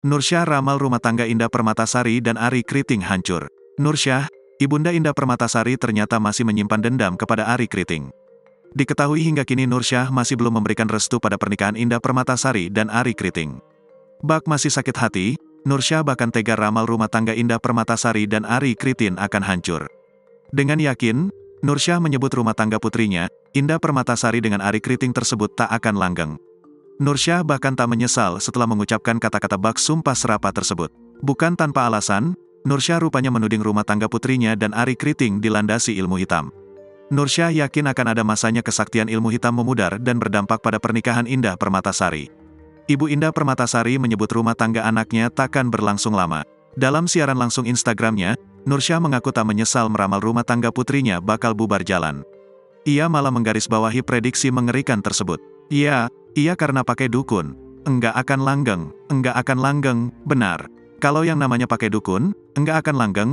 Nursyah ramal rumah tangga Indah Permatasari dan Arie Kriting hancur. Nursyah, ibunda Indah Permatasari ternyata masih menyimpan dendam kepada Arie Kriting. Diketahui hingga kini Nursyah masih belum memberikan restu pada pernikahan Indah Permatasari dan Arie Kriting. Bak masih sakit hati, Nursyah bahkan tega ramal rumah tangga Indah Permatasari dan Arie Kriting akan hancur. Dengan yakin, Nursyah menyebut rumah tangga putrinya, Indah Permatasari dengan Arie Kriting tersebut tak akan langgeng. Nursyah bahkan tak menyesal setelah mengucapkan kata-kata bak sumpah serapah tersebut. Bukan tanpa alasan, Nursyah rupanya menuding rumah tangga putrinya dan Arie Kriting dilandasi ilmu hitam. Nursyah yakin akan ada masanya kesaktian ilmu hitam memudar dan berdampak pada pernikahan Indah Permatasari. Ibu Indah Permatasari menyebut rumah tangga anaknya takkan berlangsung lama. Dalam siaran langsung Instagramnya, Nursyah mengaku tak menyesal meramal rumah tangga putrinya bakal bubar jalan. Ia malah menggarisbawahi prediksi mengerikan tersebut. Iya karena pakai dukun. Enggak akan langgeng, benar. Kalau yang namanya pakai dukun, enggak akan langgeng,